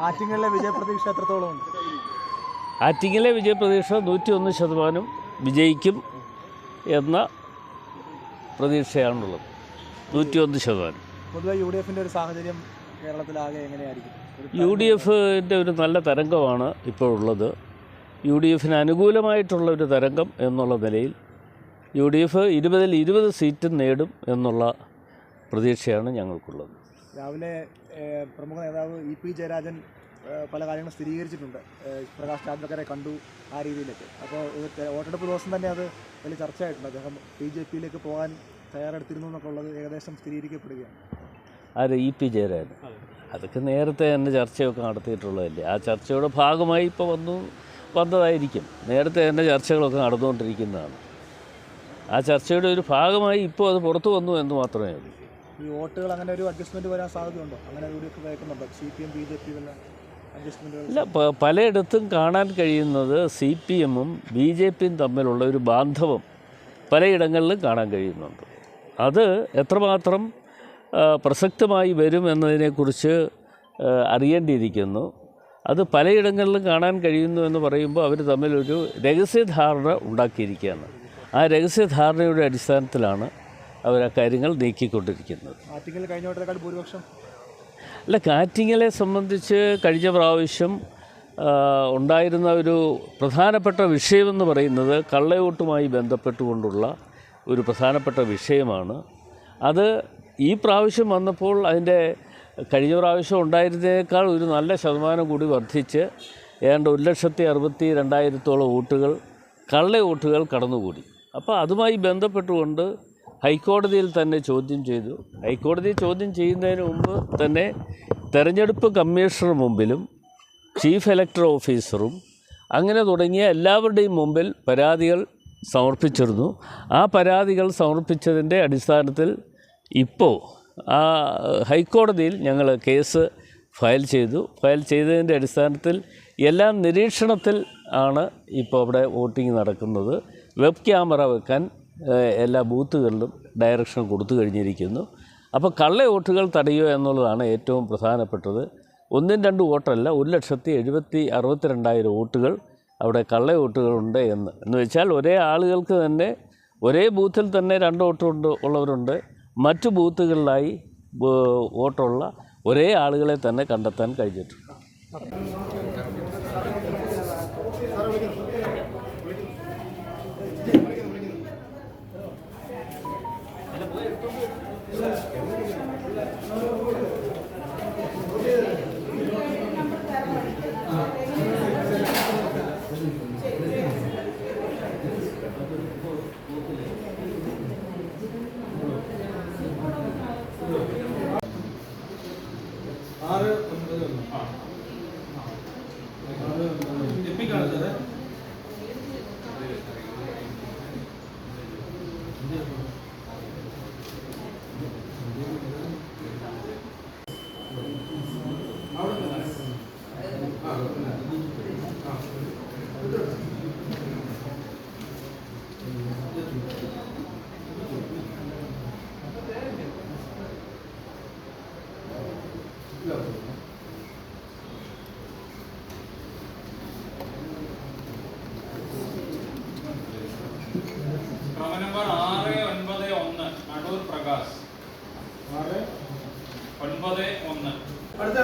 ആറ്റിങ്ങലിലെ വിജയപ്രതീക്ഷ എത്രത്തോളം ഉണ്ട്? ആറ്റിങ്ങലിലെ വിജയപ്രതീക്ഷ 101% വിജയിക്കും എന്ന പ്രതീക്ഷയാണുള്ളത്. 101%. പൊതുവെ UDFിൻ്റെ ഒരു സാഹചര്യം കേരളത്തിലാകെ എങ്ങനെയായിരിക്കും? UDFിൻ്റെ ഒരു നല്ല തരംഗമാണ് ഇപ്പോൾ ഉള്ളത്. UDFിന് അനുകൂലമായിട്ടുള്ള ഒരു തരംഗം എന്നുള്ള നിലയിൽ UDF 20-ൽ 20 സീറ്റും നേടും എന്നുള്ള പ്രതീക്ഷയാണ് ഞങ്ങൾക്കുള്ളത്. രാവിലെ പ്രമുഖ നേതാവ് EP ജയരാജൻ പല കാര്യങ്ങളും സ്ഥിരീകരിച്ചിട്ടുണ്ട്. പ്രകാശ് ജാവ്ദേക്കറെ കണ്ടു, ആ രീതിയിലൊക്കെ. അപ്പോൾ വോട്ടെടുപ്പ് ദിവസം തന്നെ അത് വലിയ ചർച്ചയായിട്ടുണ്ട്. അദ്ദേഹം BJPയിലേക്ക് പോകാൻ തയ്യാറെടുത്തിരുന്നു എന്നൊക്കെ ഉള്ളത് ഏകദേശം സ്ഥിരീകരിക്കപ്പെടുകയാണ്. ആര്? EP ജയരാജൻ. അതൊക്കെ നേരത്തെ തന്നെ ചർച്ചയൊക്കെ നടത്തിയിട്ടുള്ളതല്ലേ. ആ ചർച്ചയുടെ ഭാഗമായി ഇപ്പോൾ വന്നതായിരിക്കും. നേരത്തെ തന്നെ ചർച്ചകളൊക്കെ നടന്നുകൊണ്ടിരിക്കുന്നതാണ്. ആ ചർച്ചയുടെ ഒരു ഭാഗമായി ഇപ്പോൾ അത് പുറത്തു വന്നു എന്ന് മാത്രമേ ഉള്ളൂ. ഈ വോട്ടുകൾ അങ്ങനെ ഒരു അഡ്ജസ്റ്റ്മെൻറ്റ് വരാൻ സാധ്യതയുണ്ടോ? അങ്ങനെ UDF കേൾക്കുന്നുണ്ടോ? CPM BJP അഡ്ജസ്റ്റ്മെൻറ്റുകൾ? ഇല്ല, പലയിടത്തും കാണാൻ കഴിയുന്നത് CPMഉം BJPയും തമ്മിലുള്ള ഒരു ബാന്ധവം പലയിടങ്ങളിലും കാണാൻ കഴിയുന്നുണ്ട്. അത് എത്രമാത്രം പ്രസക്തമായി വരും എന്നതിനെക്കുറിച്ച് അറിയേണ്ടിയിരിക്കുന്നു. അത് പലയിടങ്ങളിലും കാണാൻ കഴിയുന്നു എന്ന് പറയുമ്പോൾ അവർ തമ്മിലൊരു രഹസ്യധാരണ ഉണ്ടാക്കിയിരിക്കുകയാണ്. ആ രഹസ്യധാരണയുടെ അടിസ്ഥാനത്തിലാണ് അവർ ആ കാര്യങ്ങൾ നീക്കിക്കൊണ്ടിരിക്കുന്നത്. ആറ്റിങ്ങൽ കഴിഞ്ഞ വട്ടത്തേക്കാൾ ഭൂരിപക്ഷം അല്ല, ആറ്റിങ്ങലെ സംബന്ധിച്ച് കഴിഞ്ഞ പ്രാവശ്യം ഉണ്ടായിരുന്ന ഒരു പ്രധാനപ്പെട്ട വിഷയമെന്ന് പറയുന്നത് കള്ളവോട്ടുമായി ബന്ധപ്പെട്ടുകൊണ്ടുള്ള ഒരു പ്രധാനപ്പെട്ട വിഷയമാണ്. അത് ഈ പ്രാവശ്യം വന്നപ്പോൾ അതിൻ്റെ കഴിഞ്ഞ പ്രാവശ്യം ഉണ്ടായിരുന്നതിനേക്കാൾ ഒരു നല്ല ശതമാനം കൂടി വർദ്ധിച്ച് ഏതാണ്ട് 1,62,200 വോട്ടുകൾ കള്ളവോട്ടുകൾ കടന്നുകൂടി. അപ്പോൾ അതുമായി ബന്ധപ്പെട്ടുകൊണ്ട് ഹൈക്കോടതിയിൽ തന്നെ ചോദ്യം ചെയ്തു. ഹൈക്കോടതി ചോദ്യം ചെയ്യുന്നതിന് മുമ്പ് തന്നെ തെരഞ്ഞെടുപ്പ് കമ്മീഷണർ മുമ്പിലും ചീഫ് ഇലക്ടറൽ ഓഫീസറും അങ്ങനെ തുടങ്ങിയ എല്ലാവരുടെയും മുമ്പിൽ പരാതികൾ സമർപ്പിച്ചിരുന്നു. ആ പരാതികൾ സമർപ്പിച്ചതിൻ്റെ അടിസ്ഥാനത്തിൽ ഇപ്പോൾ ആ ഹൈക്കോടതിയിൽ ഞങ്ങൾ കേസ് ഫയൽ ചെയ്തതിൻ്റെ അടിസ്ഥാനത്തിൽ എല്ലാം നിരീക്ഷണത്തിൽ ആണ് ഇപ്പോൾ അവിടെ വോട്ടിംഗ് നടക്കുന്നത്. വെബ് ക്യാമറ വെക്കാൻ എല്ലാ ബൂത്തുകളിലും ഡയറക്ഷൻ കൊടുത്തു കഴിഞ്ഞിരിക്കുന്നു. അപ്പോൾ കള്ള വോട്ടുകൾ തടയുക എന്നുള്ളതാണ് ഏറ്റവും പ്രധാനപ്പെട്ടത്. 1-2 വോട്ടല്ല, 1,62,200 വോട്ടുകൾ അവിടെ കള്ള വോട്ടുകളുണ്ട് എന്ന് വെച്ചാൽ ഒരേ ആളുകൾക്ക് തന്നെ ഒരേ ബൂത്തിൽ തന്നെ 2 വോട്ട് ഉള്ളവരുണ്ട്. മറ്റു ബൂത്തുകളിലായി വോട്ടുള്ള ഒരേ ആളുകളെ തന്നെ കണ്ടെത്താൻ കഴിഞ്ഞിട്ടുണ്ട്. നമ്പർ 691 അടൂർ പ്രകാശ് 691 അടുത്ത